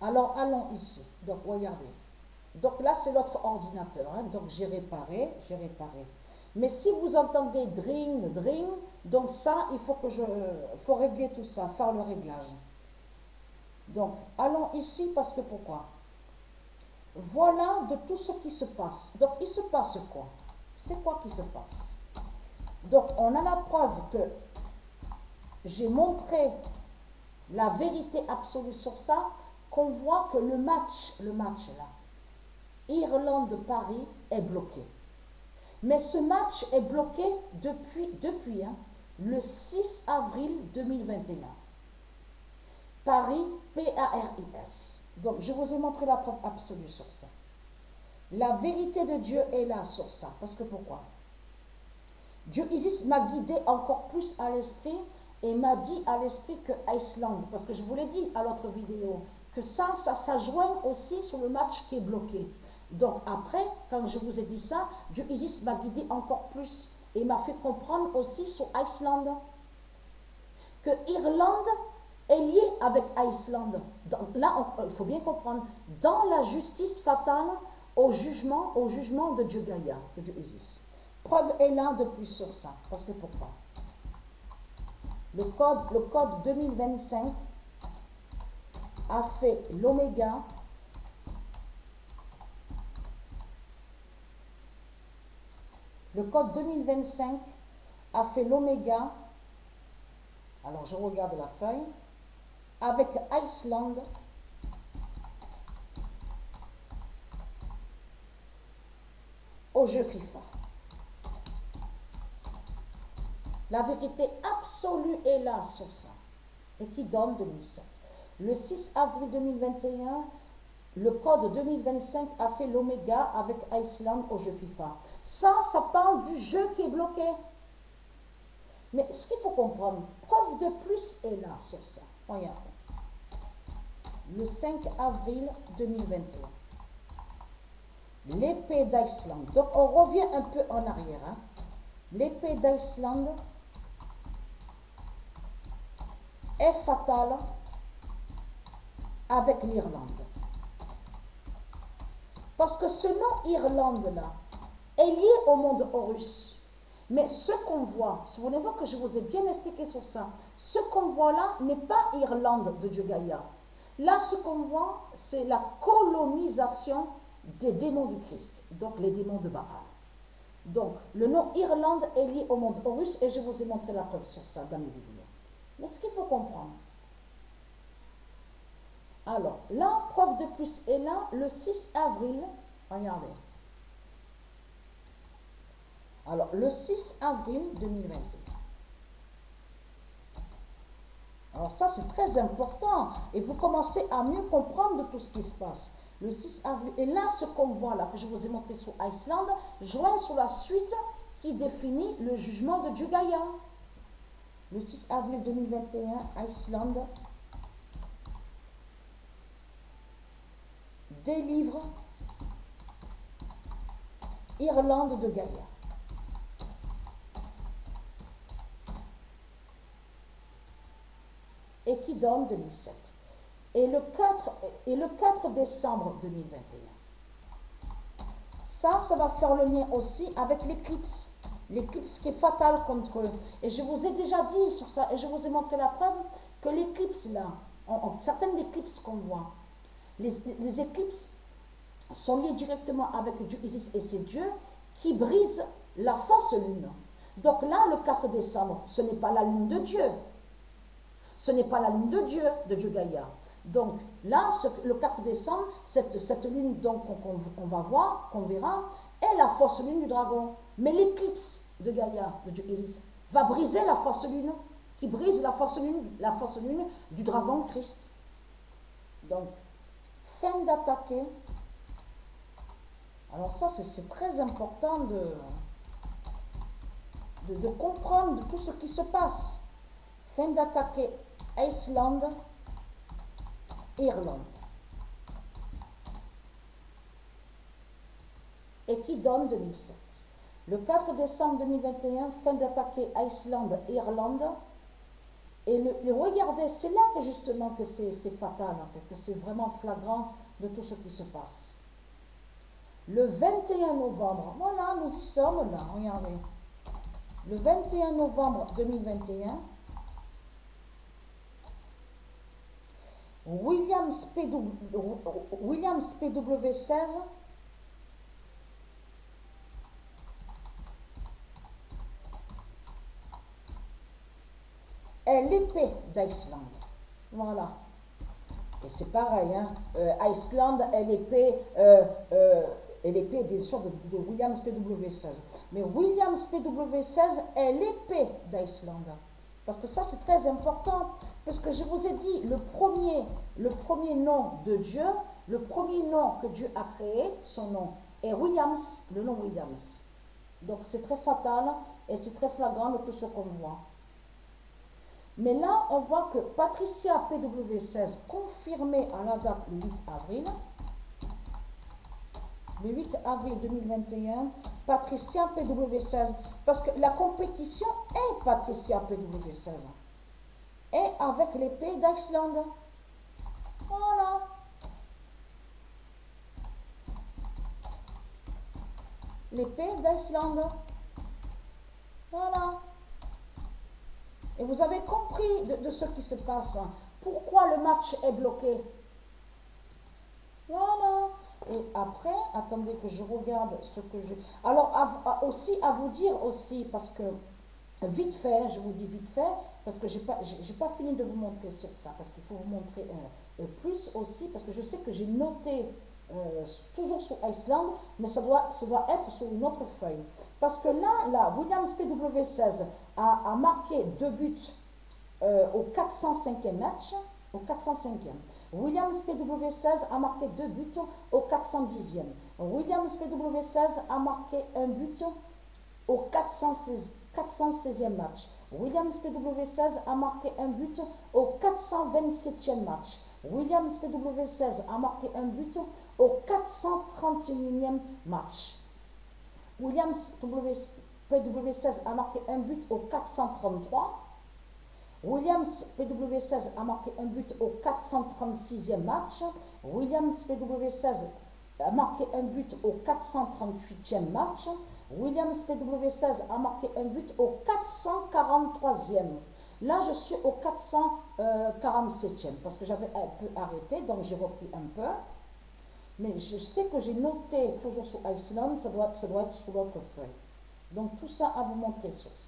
Alors, allons ici. Donc, regardez. Donc là, c'est notre ordinateur, hein. Donc, j'ai réparé, j'ai réparé. Mais si vous entendez dring, dring, donc ça, il faut que faut régler tout ça, faire le réglage. Donc, allons ici parce que pourquoi? Voilà de tout ce qui se passe. Donc, il se passe quoi? C'est quoi qui se passe? Donc, on a la preuve que j'ai montré la vérité absolue sur ça, qu'on voit que le match là, Irlande-Paris est bloqué. Mais ce match est bloqué depuis hein, le 6 avril 2021. Paris, Paris. Donc, je vous ai montré la preuve absolue sur ça. La vérité de Dieu est là sur ça. Parce que pourquoi? Dieu Isis m'a guidé encore plus à l'esprit et m'a dit à l'esprit que Iceland, parce que je vous l'ai dit à l'autre vidéo, que ça joint aussi sur le match qui est bloqué. Donc après, quand je vous ai dit ça, Dieu Isis m'a guidé encore plus et m'a fait comprendre aussi sur Iceland que Irlande est liée avec Iceland. Donc, là, il faut bien comprendre, dans la justice fatale, au jugement de Dieu Gaïa, de Dieu Isis. Preuve est là de plus sur ça. Parce que pourquoi? Le code 2025 a fait l'oméga. Le code 2025 a fait l'oméga. Alors je regarde la feuille. Avec Iceland au jeu FIFA. La vérité absolue est là sur ça. Et qui donne 2007. Le 6 avril 2021, le code 2025 a fait l'oméga avec Iceland au jeu FIFA. Ça parle du jeu qui est bloqué. Mais ce qu'il faut comprendre, preuve de plus est là sur ça. Regardez. Le 5 avril 2021. L'épée d'Iceland. Donc on revient un peu en arrière. Hein. L'épée d'Iceland est fatale avec l'Irlande. Parce que ce nom Irlande-là est lié au monde Horus. Mais ce qu'on voit, souvenez-vous que je vous ai bien expliqué sur ça, ce qu'on voit là n'est pas Irlande de Dieu Gaïa. Là, ce qu'on voit, c'est la colonisation des démons du Christ, donc les démons de Baal. Donc, le nom Irlande est lié au monde Horus et je vous ai montré la preuve sur ça dans les vidéos. Mais ce qu'il faut comprendre, alors, la preuve de plus est là, le 6 avril, regardez. Alors, le 6 avril 2021. Alors ça, c'est très important. Et vous commencez à mieux comprendre tout ce qui se passe. Le 6 avril. Et là, ce qu'on voit là, que je vous ai montré sur Iceland, joint sur la suite qui définit le jugement de Dieu Gaïa. Le 6 avril 2021, Iceland délivre Irlande de Gaïa. Et qui donne 2007. Et le 4 décembre 2021. Ça va faire le lien aussi avec l'éclipse. L'éclipse qui est fatale contre eux. Et je vous ai déjà dit sur ça, et je vous ai montré la preuve que l'éclipse là, certaines éclipses qu'on voit, les éclipses sont liées directement avec Dieu Isis et ses dieux qui brisent la fausse lune. Donc là, le 4 décembre, ce n'est pas la lune de Dieu. Ce n'est pas la lune de Dieu Gaïa. Donc là, le 4 décembre, cette lune qu'on va voir, qu'on verra, est la fausse lune du dragon. Mais l'éclipse de Gaïa, de Dieu Isis, va briser la fausse lune, qui brise la fausse lune du dragon Christ. Donc, fin d'attaquer. Alors ça, c'est très important de comprendre tout ce qui se passe. Fin d'attaquer Iceland, Irlande. Et qui donne 2007. Le 4 décembre 2021, fin d'attaquer Iceland, Irlande. Et regardez, c'est là que justement que c'est fatal, en fait, que c'est vraiment flagrant de tout ce qui se passe. Le 21 novembre, voilà, nous y sommes là, regardez. Le 21 novembre 2021, Williams PW16 est l'épée d'Islande. Voilà. Et c'est pareil, hein. Iceland est l'épée bien sûr de Williams PW16. Mais Williams PW16 est l'épée d'Islande. Parce que ça c'est très important. Parce que je vous ai dit, le premier nom de Dieu, le premier nom que Dieu a créé, son nom est Williams, le nom Williams. Donc c'est très fatal et c'est très flagrant de tout ce qu'on voit. Mais là, on voit que Patricia PW16, confirmée à la date le 8 avril, le 8 avril 2021, Patricia PW16, parce que la compétition est Patricia PW16, et avec l'épée d'Islande. Voilà. L'épée d'Islande. Voilà. Et vous avez compris de ce qui se passe. Pourquoi le match est bloqué. Voilà. Et après, attendez que je regarde ce que je... Alors, aussi, à vous dire aussi, parce que, vite fait, je vous dis vite fait, parce que j'ai pas fini de vous montrer sur ça, parce qu'il faut vous montrer plus aussi, parce que je sais que j'ai noté toujours sur Iceland, mais ça doit être sur une autre feuille. Parce que là, Williams PW16 a marqué 2 buts au 405e match, au 405e. Williams PW16 a marqué 2 buts au 410e. Williams PW16 a marqué un but au 416e match. Williams PW16 a marqué un but au 427e match. Williams PW16 a marqué un but au 431e match. Williams PW16 a marqué un but au 433. Williams PW16 a marqué un but au 436e match. Williams PW16 a marqué un but au 438e match. Williams PW16 a marqué un but au 443e. Là, je suis au 447e parce que j'avais un peu arrêté, donc j'ai repris un peu. Mais je sais que j'ai noté toujours sur Iceland, ça doit être sur l'autre feuille. Donc tout ça à vous montrer sur ça.